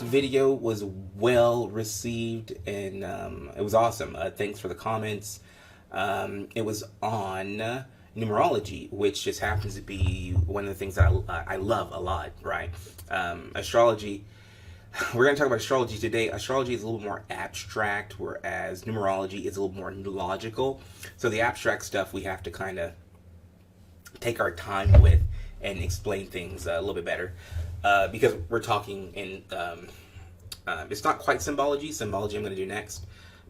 last video was well received, and it was awesome. Thanks for the comments. It was on numerology, which just happens to be one of the things that I love a lot, right? Astrology. We're going to talk about astrology today. Astrology is a little more abstract, whereas numerology is a little more logical. So the abstract stuff we have to kind of take our time with and explain things a little bit better, because we're talking in it's not quite symbology. Symbology I'm going to do next,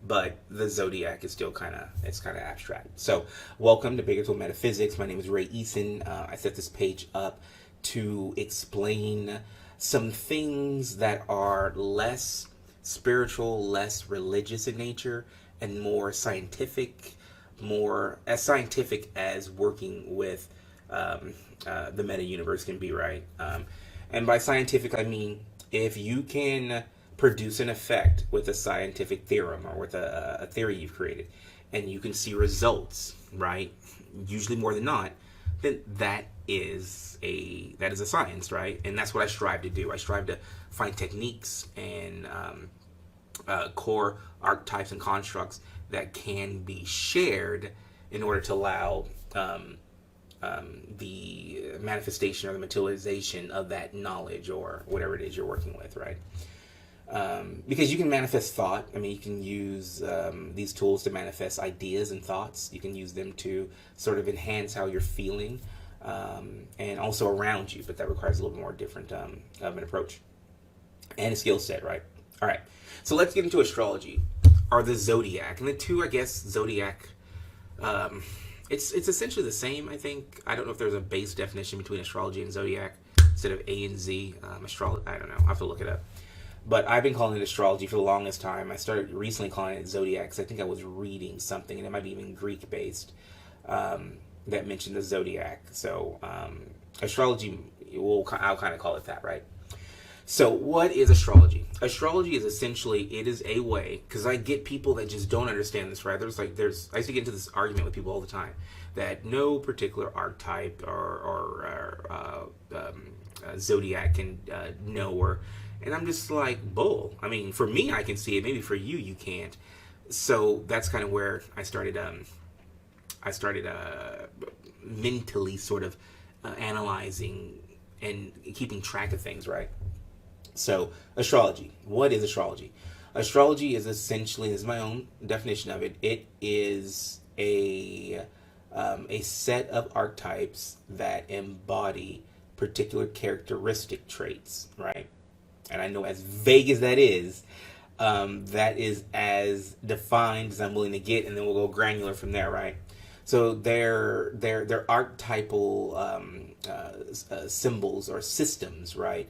but the zodiac is still kind of abstract. So welcome to Bigger Tool Metaphysics. My name is Ray Eason. I set this page up to explain some things that are less spiritual, less religious in nature, and more scientific, more as scientific as working with the meta universe can be, right? And by scientific, I mean if you can produce an effect with a scientific theorem or with a theory you've created, and you can see results, right? Usually more than not, then that is a science, right? And that's what I strive to do. I strive to find techniques and core archetypes and constructs that can be shared in order to allow the manifestation or the materialization of that knowledge or whatever it is you're working with, right? Because you can manifest thought. I mean, you can use these tools to manifest ideas and thoughts. You can use them to sort of enhance how you're feeling and also around you, but that requires a little bit more different of an approach and a skill set, right? All right, so let's get into astrology, or the zodiac. And the two, I guess, zodiac, it's essentially the same, I think. I don't know if there's a base definition between astrology and zodiac instead of A and Z. Astrology, I don't know. I'll have to look it up. But I've been calling it astrology for the longest time. I started recently calling it zodiac because I think I was reading something, and it might be even Greek-based, that mentioned the zodiac. So astrology, I'll kind of call it that, right? So what is astrology? Astrology is essentially, it is a way, because I get people that just don't understand this, right? I used to get into this argument with people all the time that no particular archetype or zodiac can know, and I'm just like, bull. I mean, for me, I can see it. Maybe for you, you can't. So that's kind of where I started mentally sort of analyzing and keeping track of things, right? So astrology. What is astrology? Astrology is essentially, this is my own definition of it. It is a set of archetypes that embody particular characteristic traits, right? And I know, as vague as that is as defined as I'm willing to get, and then we'll go granular from there, right? So they're archetypal symbols or systems, right?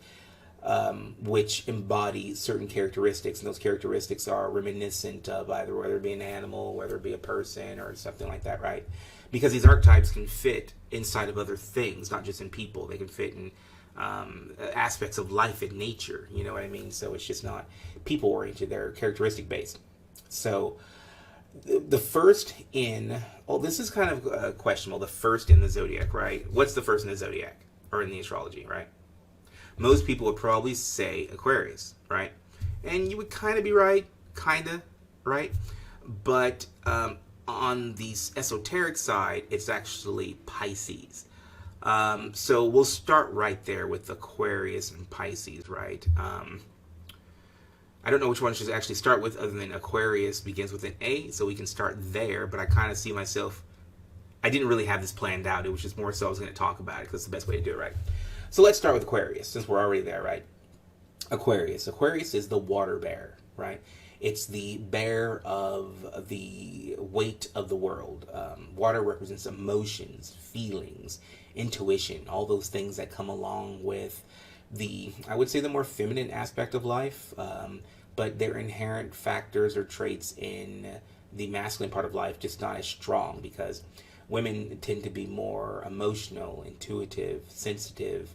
Which embody certain characteristics, and those characteristics are reminiscent of either whether it be an animal, whether it be a person, or something like that, right? Because these archetypes can fit inside of other things, not just in people. They can fit in aspects of life and nature, you know what I mean? So it's just not people oriented, they're characteristic based. So the first this is kind of questionable, the first in the zodiac, right? What's the first in the zodiac or in the astrology, right? Most people would probably say Aquarius, right? And you would kind of be right, right? But on the esoteric side, it's actually Pisces. So we'll start right there with Aquarius and Pisces, right? I don't know which one should actually start with, other than Aquarius begins with an A, so we can start there. But I kind of see myself, I didn't really have this planned out. It was just more so I was going to talk about it because it's the best way to do it, right? So let's start with Aquarius, since we're already there, right? Aquarius is the water bearer, right? It's the bearer of the weight of the world. Water represents emotions, feelings, intuition, all those things that come along with I would say the more feminine aspect of life, but they're inherent factors or traits in the masculine part of life, just not as strong, because women tend to be more emotional, intuitive, sensitive,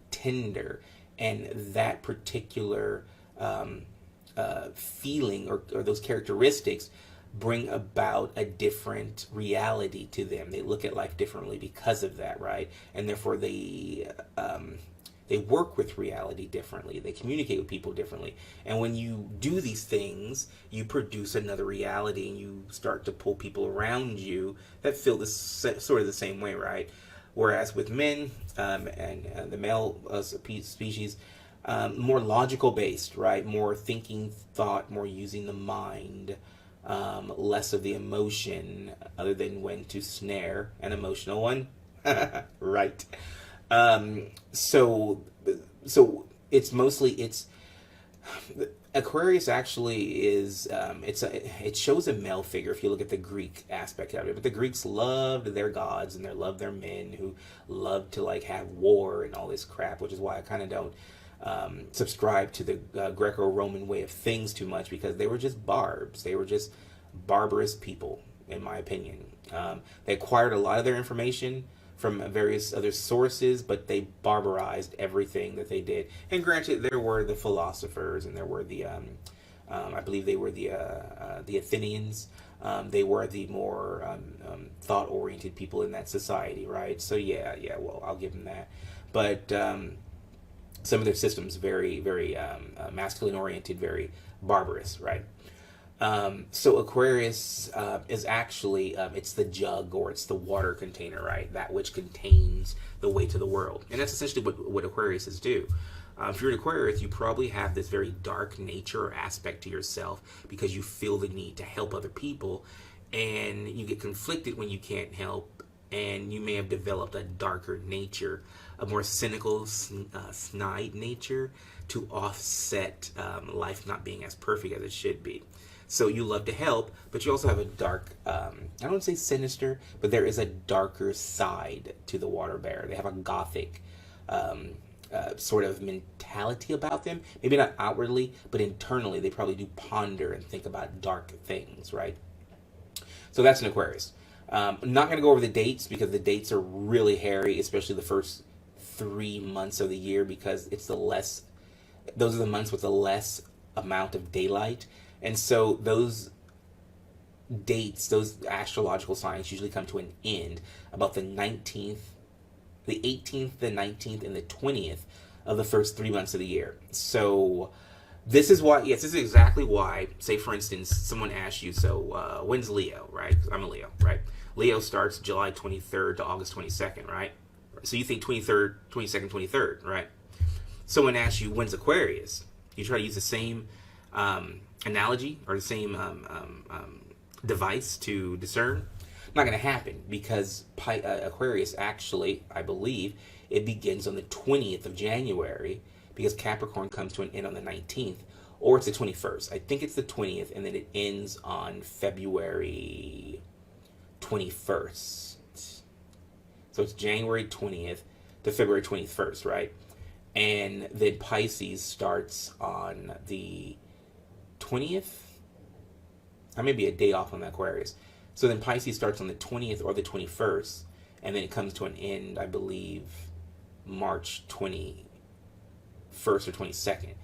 tender, and that particular feeling or those characteristics bring about a different reality to them. They look at life differently because of that, right? And therefore they They work with reality differently. They communicate with people differently. And when you do these things, you produce another reality, and you start to pull people around you that feel this sort of the same way, right? Whereas with men and the male species, more logical based, right? More thinking, thought, more using the mind, less of the emotion, other than when to snare an emotional one, right? So it's mostly Aquarius actually is it shows a male figure if you look at the Greek aspect of it. But the Greeks loved their gods and they loved their men who loved to like have war and all this crap, which is why I kind of don't subscribe to the Greco-Roman way of things too much, because they were just barbs. They were just barbarous people, in my opinion. They acquired a lot of their information from various other sources, but they barbarized everything that they did. And granted, there were the philosophers, and there were the, I believe they were the Athenians. They were the more thought-oriented people in that society, right? So yeah, well, I'll give them that. But some of their systems very, very masculine-oriented, very barbarous, right? So Aquarius is actually, it's the jug, or it's the water container, right? That which contains the weight of the world. And that's essentially what Aquariuses do. If you're an Aquarius, you probably have this very dark nature or aspect to yourself because you feel the need to help other people, and you get conflicted when you can't help, and you may have developed a darker nature, a more cynical, snide nature to offset life not being as perfect as it should be. So you love to help, but you also have a dark, I don't want to say sinister, but there is a darker side to the water bear. They have a gothic sort of mentality about them. Maybe not outwardly, but internally they probably do ponder and think about dark things, right? So that's an Aquarius. I'm not going to go over the dates because the dates are really hairy, especially the first 3 months of the year, because it's those are the months with the less amount of daylight. And so those dates, those astrological signs usually come to an end about the 19th, the 18th, the 19th, and the 20th of the first 3 months of the year. So this is why, yes, this is exactly why, say for instance, someone asks you, so when's Leo, right? I'm a Leo, right? Leo starts July 23rd to August 22nd, right? So you think 23rd, 22nd, 23rd, right? Someone asks you, when's Aquarius? You try to use the same analogy or the same device to discern. Not going to happen, because Aquarius actually, I believe, it begins on the 20th of January, because Capricorn comes to an end on the 19th, or it's the 21st. I think it's the 20th, and then it ends on February 21st. So it's January 20th to February 21st, right? And then Pisces starts on the 20th. I may be a day off on the Aquarius. So then Pisces starts on the 20th or the 21st, and then it comes to an end, I believe, March 21st or 22nd,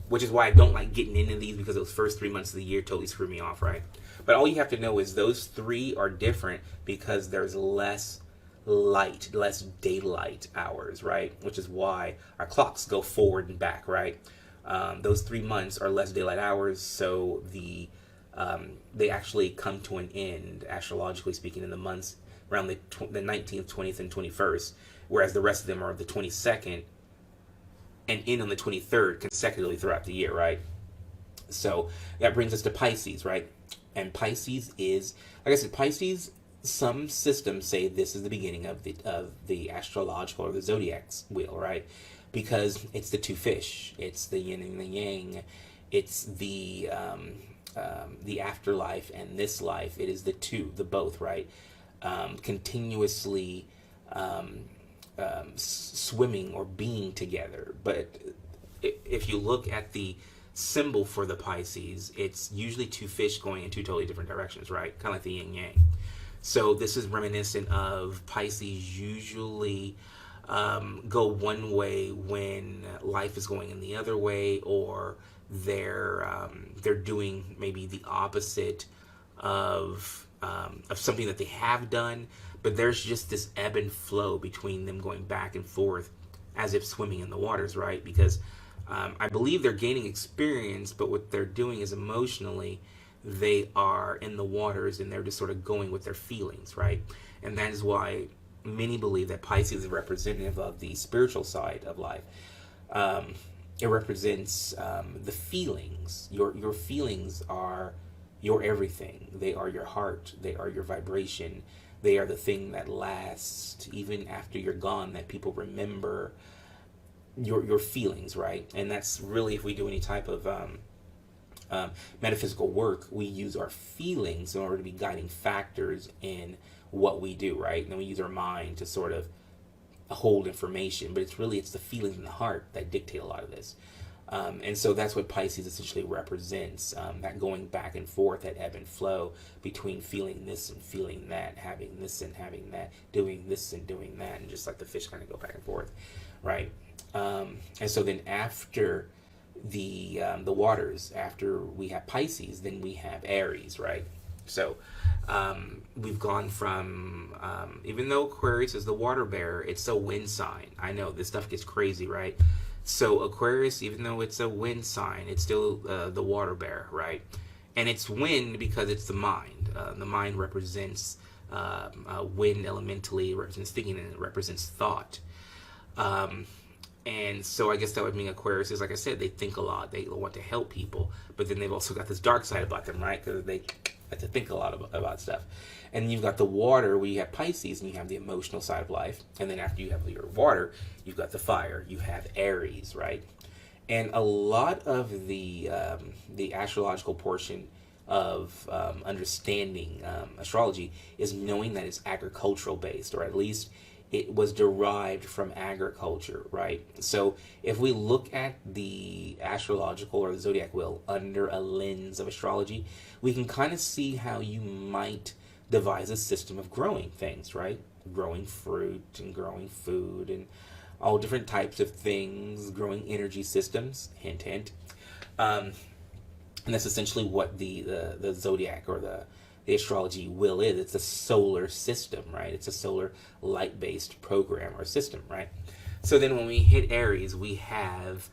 which is why I don't like getting into these, because those first 3 months of the year totally screw me off, right? But all you have to know is those three are different because there's less light, less daylight hours, right? Which is why our clocks go forward and back, right? Those 3 months are less daylight hours, so they actually come to an end, astrologically speaking, in the months around the 19th, 20th, and 21st, whereas the rest of them are the 22nd and end on the 23rd consecutively throughout the year, right? So that brings us to Pisces, right? And Pisces is, like I said, Pisces, some systems say this is the beginning of the astrological or the zodiac's wheel, right? Because it's the two fish, it's the yin and the yang, it's the afterlife and this life. It is the both, right? Continuously swimming or being together. But if you look at the symbol for the Pisces, it's usually two fish going in two totally different directions, right? Kind of like the yin yang. So this is reminiscent of Pisces usually go one way when life is going in the other way, or they're doing maybe the opposite of something that they have done, but there's just this ebb and flow between them going back and forth as if swimming in the waters, right? Because I believe they're gaining experience, but what they're doing is emotionally, they are in the waters and they're just sort of going with their feelings, right? And that is why many believe that Pisces is representative of the spiritual side of life. It represents the feelings. Your feelings are your everything. They are your heart. They are your vibration. They are the thing that lasts even after you're gone, that people remember your feelings, right? And that's really, if we do any type of metaphysical work, we use our feelings in order to be guiding factors in what we do, right? And then we use our mind to sort of hold information, but it's the feelings in the heart that dictate a lot of this. And so that's what Pisces essentially represents, that going back and forth, that ebb and flow between feeling this and feeling that, having this and having that, doing this and doing that, and just like the fish kind of go back and forth, right? And so then after the waters, after we have Pisces, then we have Aries, right? So we've gone from, even though Aquarius is the water bearer, it's a wind sign. I know this stuff gets crazy, right? So Aquarius, even though it's a wind sign, it's still the water bearer, right? And it's wind because it's the mind. The mind represents wind elementally, represents thinking, and it represents thought. And so I guess that would mean Aquarius is, like I said, they think a lot. They want to help people. But then they've also got this dark side about them, right? Because they like to think a lot about stuff. And you've got the water where you have Pisces and you have the emotional side of life. And then after you have your water, you've got the fire. You have Aries, right? And a lot of the astrological portion of understanding astrology is knowing that it's agricultural based, or at least it was derived from agriculture, right? So if we look at the astrological or the zodiac wheel under a lens of astrology, we can kind of see how you might devise a system of growing things, right? Growing fruit and growing food and all different types of things, growing energy systems, hint, hint. And that's essentially what the zodiac or the astrology wheel is. It's a solar system, right? It's a solar light-based program or system, right? So then when we hit Aries, we have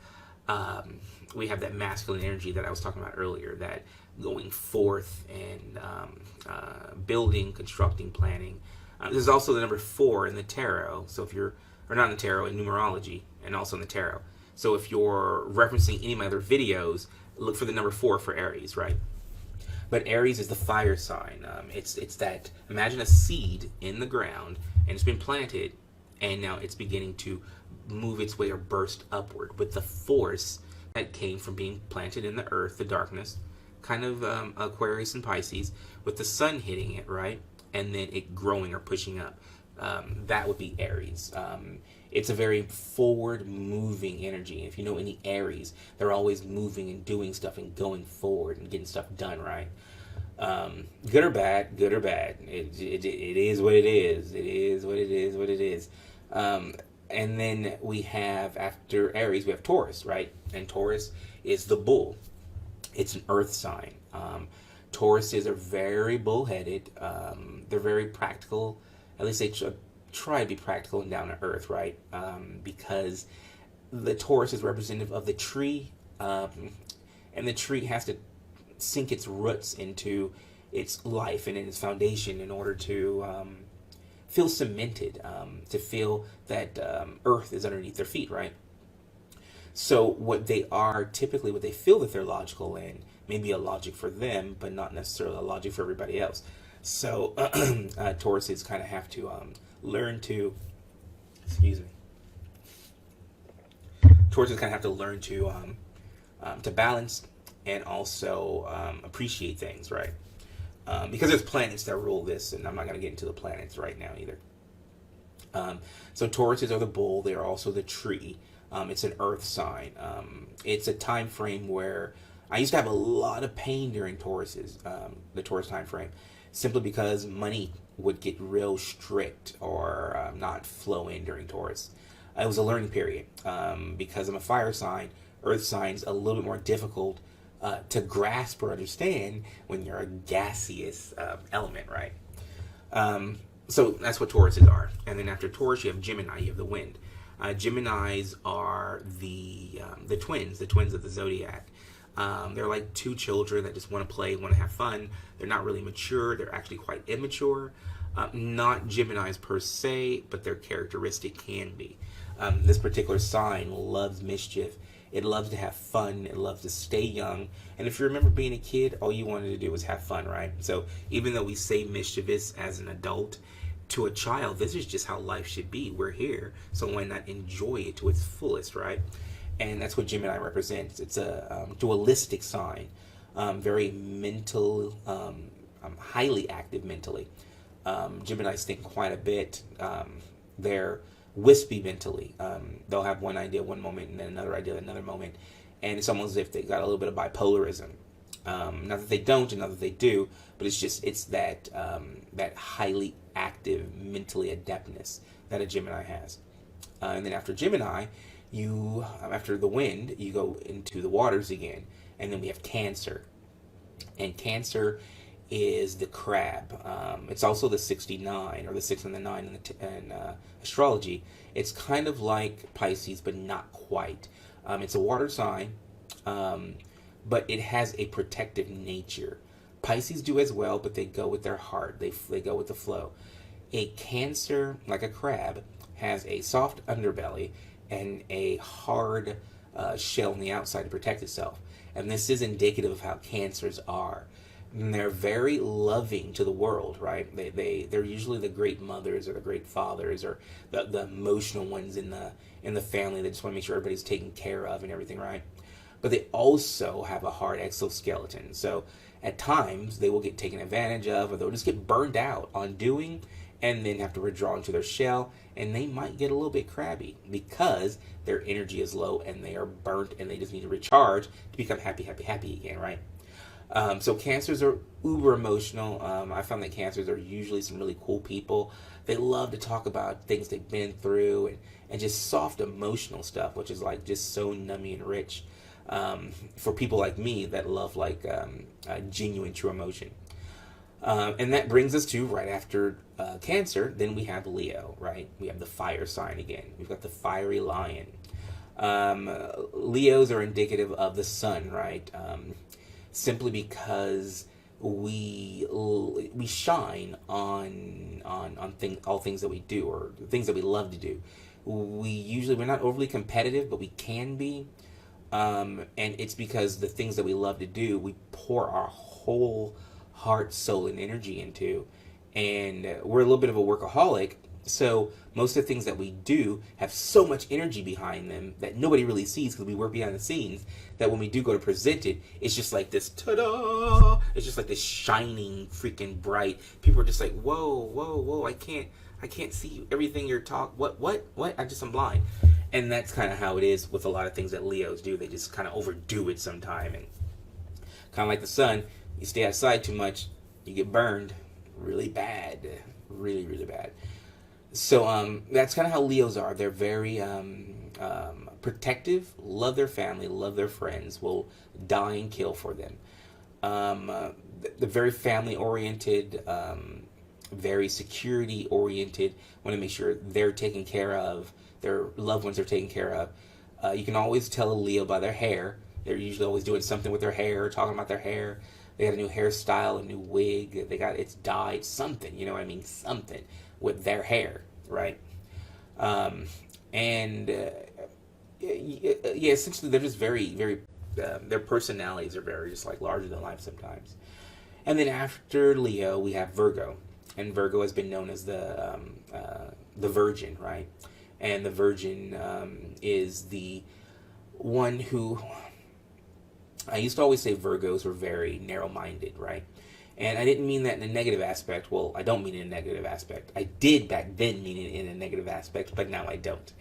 that masculine energy that I was talking about earlier, that going forth and building, constructing, planning. There's also the number 4 in the tarot. So if you're, or not in the tarot, in numerology, and also in the tarot. So if you're referencing any of my other videos, look for the number 4 for Aries, right? But Aries is the fire sign. It's that, imagine a seed in the ground, and it's been planted, and now it's beginning to move its way or burst upward with the force that came from being planted in the earth, the darkness, kind of Aquarius and Pisces, with the sun hitting it, right? And then it growing or pushing up. That would be Aries. It's a very forward-moving energy. If you know any Aries, they're always moving and doing stuff and going forward and getting stuff done, right? Good or bad, good or bad. It is what it is. It is what it is, what it is. And then we have, after Aries, we have Taurus, right? And Taurus is the bull. It's an earth sign. Tauruses are very bullheaded. They're very practical. At least they try to be practical and down to earth, right? Because the Taurus is representative of the tree, and the tree has to sink its roots into its life and in its foundation in order to feel cemented, to feel that earth is underneath their feet, right? So what they are, typically what they feel that they're logical in, may be a logic for them, but not necessarily a logic for everybody else. So Tauruses kind of have to learn to, Tauruses kind of have to learn to balance and also appreciate things, right? Because there's planets that rule this, and I'm not going to get into the planets right now either. So Tauruses are the bull. They are also the tree. It's an earth sign. It's a time frame where I used to have a lot of pain during Tauruses, the Taurus time frame, simply because money would get real strict or not flow in during Taurus. It was a learning period. Because I'm a fire sign, earth signs a little bit more difficult to grasp or understand when you're a gaseous element, right? So that's what Tauruses are. And then after Taurus, you have Gemini, you have the wind. Geminis are the twins of the zodiac. They're like two children that just want to play, want to have fun. They're not really mature. They're actually quite immature. Not Geminis per se, but their characteristic can be. This particular sign loves mischief. It loves to have fun. It loves to stay young. And if you remember being a kid, all you wanted to do was have fun, right? So even though we say mischievous as an adult, to a child, this is just how life should be. We're here, so why not enjoy it to its fullest, right? And that's what Gemini represents. It's a dualistic sign, very mental, highly active mentally. Geminis think quite a bit. They're wispy mentally. They'll have one idea one moment and then another idea another moment. And it's almost as if they got a little bit of bipolarism. Not that they don't and not that they do, but it's that highly active mentally adeptness that a Gemini has. And then after Gemini, after the wind, you go into the waters again. And then we have Cancer. And Cancer is the crab. It's also the 69 or the 6 and the 9 in astrology. It's kind of like Pisces, but not quite. It's a water sign, but it has a protective nature. Pisces do as well, but they go with their heart. They go with the flow. A Cancer, like a crab, has a soft underbelly and a hard shell on the outside to protect itself. And this is indicative of how Cancers are. And they're very loving to the world, right? They're usually the great mothers or the great fathers or the emotional ones in the family. They just want to make sure everybody's taken care of and everything, right? But they also have a hard exoskeleton. So at times they will get taken advantage of, or they'll just get burned out on doing and then have to withdraw into their shell, and they might get a little bit crabby because their energy is low and they are burnt and they just need to recharge to become happy again, right? So Cancers are uber emotional. I found that Cancers are usually some really cool people. They love to talk about things they've been through and just soft emotional stuff, which is like just so nummy and rich for people like me that love like genuine true emotion. And that brings us to right after Cancer, then we have Leo, right? We have the fire sign again. We've got the fiery lion. Leos are indicative of the sun, right? Simply because we shine on all things that we do, or things that we love to do. We're not overly competitive, but we can be, and it's because the things that we love to do, we pour our whole heart, soul, and energy into, and we're a little bit of a workaholic. So most of the things that we do have so much energy behind them that nobody really sees because we work behind the scenes, that when we do go to present it, it's just like this, ta-da! It's just like this shining, freaking bright. People are just like, whoa, I can't see everything you're talking. What? I'm blind. And that's kind of how it is with a lot of things that Leos do. They just kind of overdo it sometime. And kind of like the sun, you stay outside too much, you get burned really bad. Really, really bad. So that's kind of how Leos are. They're very protective, love their family, love their friends, will die and kill for them. They're very family-oriented, very security-oriented, want to make sure they're taken care of, their loved ones are taken care of. You can always tell a Leo by their hair. They're usually always doing something with their hair, talking about their har. They got a new hairstyle, a new wig. It's dyed, something, you know what I mean? Something with their hair, right? Essentially they're just very, very, their personalities are very just like larger than life sometimes. And then after Leo, we have Virgo. And Virgo has been known as the Virgin, right? And the Virgin is the one who... I used to always say Virgos were very narrow-minded, right? And I didn't mean that in a negative aspect. Well, I don't mean it in a negative aspect. I did back then mean it in a negative aspect, but now I don't.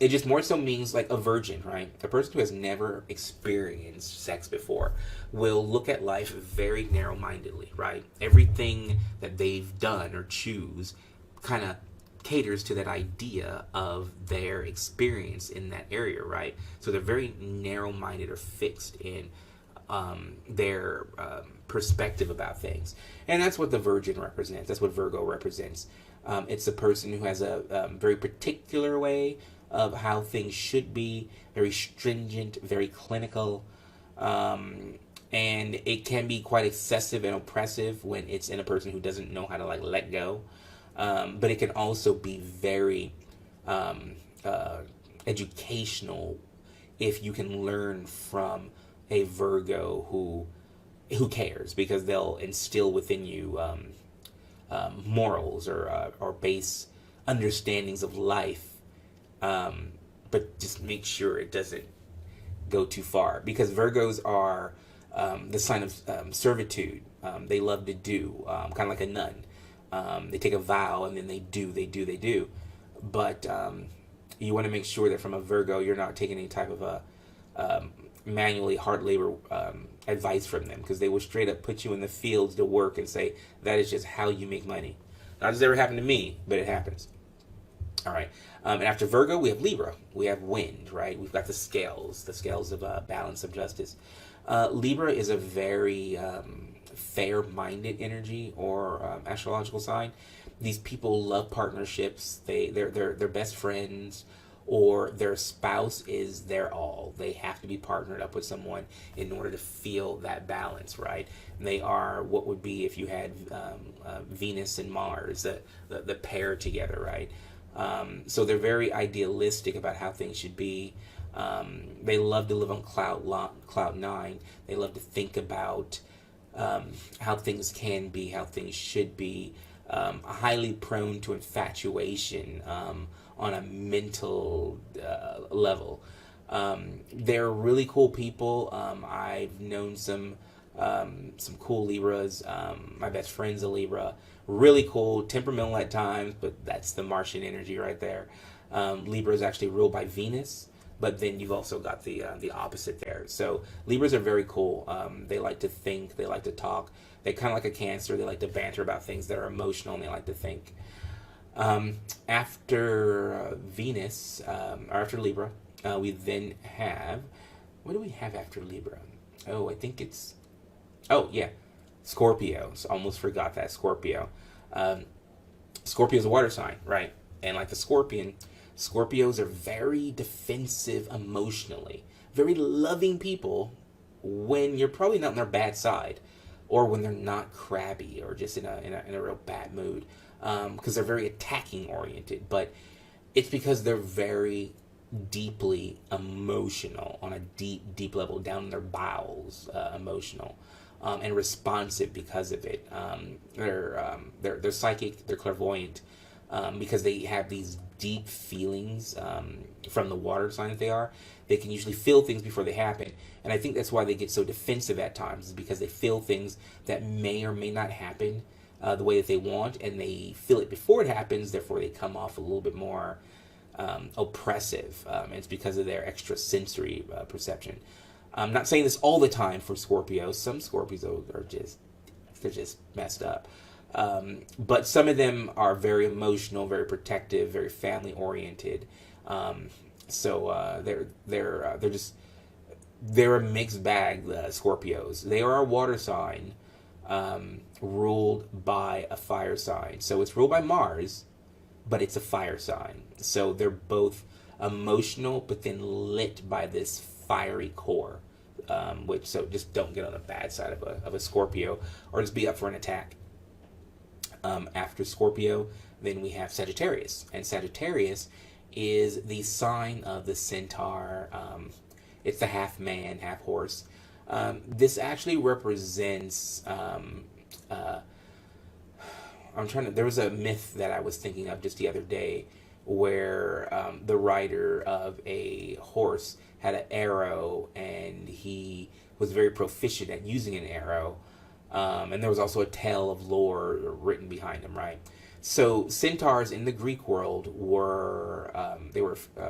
It just more so means like a virgin, right? A person who has never experienced sex before will look at life very narrow-mindedly, right? Everything that they've done or choose kind of caters to that idea of their experience in that area, right? So they're very narrow-minded or fixed in their perspective about things. And that's what the Virgin represents. That's what Virgo represents. It's a person who has a very particular way of how things should be, very stringent, very clinical. And it can be quite excessive and oppressive when it's in a person who doesn't know how to like let go. But it can also be very educational if you can learn from a Virgo who cares, because they'll instill within you morals or base understandings of life, but just make sure it doesn't go too far, because Virgos are the sign of servitude. They love to do, kind of like a nun. They take a vow and then they do. But you want to make sure that from a Virgo, you're not taking any type of a manually hard labor advice from them, because they will straight up put you in the fields to work and say that is just how you make money. Not just ever happened to me, but it happens. All right. And after Virgo, we have Libra. We have wind, right? We've got the scales of balance, of justice. Libra is a very fair-minded energy or astrological sign. These people love partnerships. They're best friends, or their spouse is their all. They have to be partnered up with someone in order to feel that balance, right? And they are what would be if you had Venus and Mars, the pair together, right? So they're very idealistic about how things should be. They love to live on cloud nine. They love to think about how things can be, how things should be. Highly prone to infatuation on a mental level. They're really cool people. I've known some cool Libras. My best friend's a Libra. Really cool, temperamental at times, but that's the Martian energy right there. Libra is actually ruled by Venus, but then you've also got the opposite there. So Libras are very cool. They like to think, they like to talk. They kind of like a Cancer. They like to banter about things that are emotional, and they like to think. After Venus, or after Libra, we then have, what do we have after Libra? Oh, I think it's, oh yeah, Scorpio. So almost forgot that, Scorpio. Scorpio is a water sign, right? And like the scorpion, Scorpios are very defensive emotionally, very loving people when you're probably not on their bad side, or when they're not crabby or just in a real bad mood, because they're very attacking oriented. But it's because they're very deeply emotional, on a deep level, down in their bowels, emotional, and responsive because of it. They're psychic, they're clairvoyant, because they have these deep feelings from the water sign that they are. They can usually feel things before they happen, and I think that's why they get so defensive at times, is because they feel things that may or may not happen the way that they want, and they feel it before it happens. Therefore, they come off a little bit more oppressive, and it's because of their extrasensory perception. I'm not saying this all the time for Scorpios. Some Scorpios are just messed up. But some of them are very emotional, very protective, very family oriented. So they're a mixed bag. The Scorpios, they are a water sign, ruled by a fire sign. So it's ruled by Mars, but it's a fire sign. So they're both emotional, but then lit by this fiery core. So just don't get on the bad side of a Scorpio, or just be up for an attack. After Scorpio, then we have Sagittarius, and Sagittarius is the sign of the Centaur. It's the half man, half horse. This actually represents. There was a myth that I was thinking of just the other day, where the rider of a horse had an arrow, and he was very proficient at using an arrow. And there was also a tale of lore written behind him, right? So centaurs in the Greek world were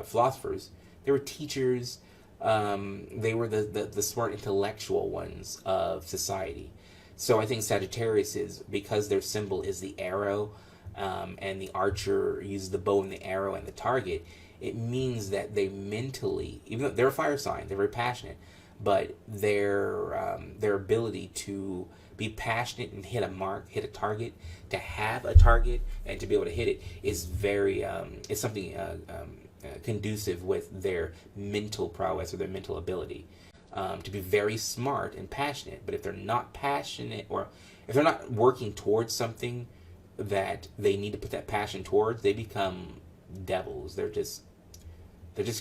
philosophers. They were teachers. They were the smart intellectual ones of society. So I think Sagittarius is, because their symbol is the arrow, and the archer uses the bow and the arrow and the target. It means that they mentally, even though they're a fire sign, they're very passionate, but their ability to be passionate and hit a mark, hit a target, to have a target and to be able to hit it is very, it's something conducive with their mental prowess or their mental ability. To be very smart and passionate. But if they're not passionate, or if they're not working towards something that they need to put that passion towards, they become devils. They're just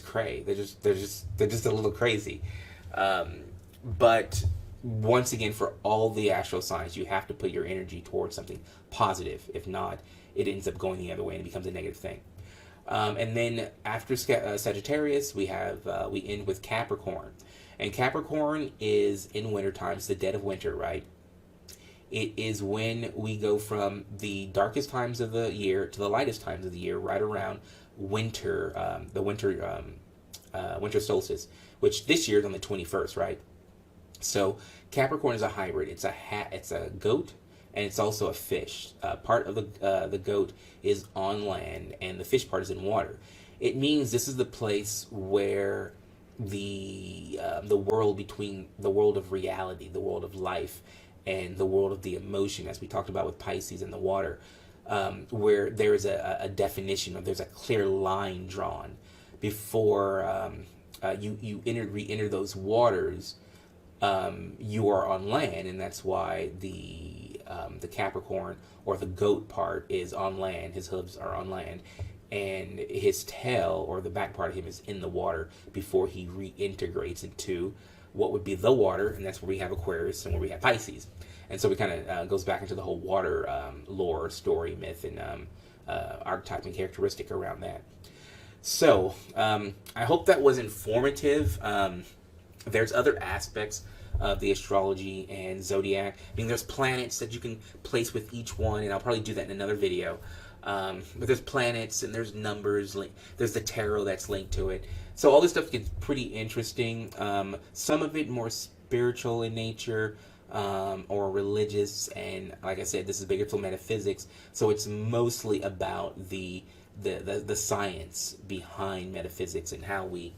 cray. They're just a little crazy. But once again, for all the astral signs, you have to put your energy towards something positive. If not, it ends up going the other way and it becomes a negative thing. And then after Sagittarius, we end with Capricorn. And Capricorn is in wintertime. It's the dead of winter, right? It is when we go from the darkest times of the year to the lightest times of the year, right around winter, winter solstice, which this year is on the 21st, right? So Capricorn is a hybrid. It's a goat, and it's also a fish. Part of the goat is on land, and the fish part is in water. It means this is the place where the world between the world of reality, the world of life, and the world of the emotion, as we talked about with Pisces and the water, where there is a definition, or there's a clear line drawn before you re-enter those waters. You are on land, and that's why the Capricorn, or the goat part, is on land. His hooves are on land, and his tail, or the back part of him, is in the water before he reintegrates into what would be the water, and that's where we have Aquarius and where we have Pisces. And so it kind of goes back into the whole water lore, story, myth, and archetype and characteristic around that. So I hope that was informative. There's other aspects of the astrology and zodiac. I mean, there's planets that you can place with each one, and I'll probably do that in another video. But there's planets, and there's numbers, there's the tarot that's linked to it. So all this stuff gets pretty interesting. Some of it more spiritual in nature, or religious, and like I said, this is bigger to metaphysics. So it's mostly about the science behind metaphysics, and how we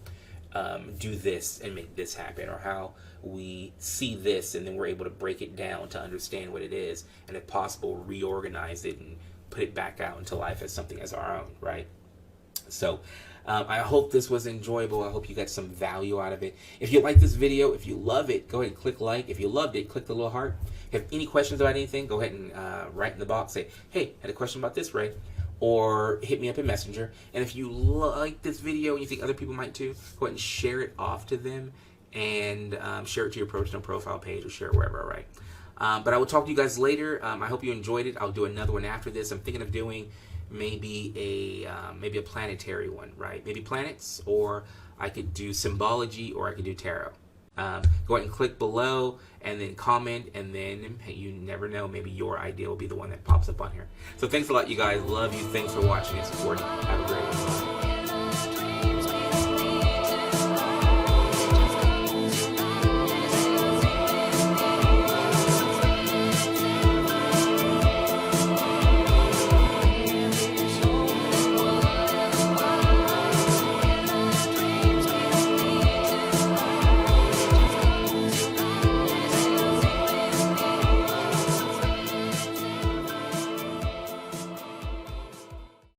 do this and make this happen, or how we see this and then we're able to break it down to understand what it is, and if possible reorganize it and put it back out into life as something as our own, right? So I hope this was enjoyable. I hope you got some value out of it. If you like this video, if you love it, go ahead and click like. If you loved it, click the little heart. If you have any questions about anything, go ahead and write in the box, say, hey, I had a question about this, Ray. Or hit me up in Messenger. And if you like this video and you think other people might too, go ahead and share it off to them, and share it to your personal profile page, or share it wherever, all right? But I will talk to you guys later. I hope you enjoyed it. I'll do another one after this. I'm thinking of doing maybe a planetary one, right? Maybe planets, or I could do symbology, or I could do tarot. Go ahead and click below, and then comment, and then, hey, you never know, maybe your idea will be the one that pops up on here. So thanks a lot, you guys. Love you. Thanks for watching and supporting. Have a great one.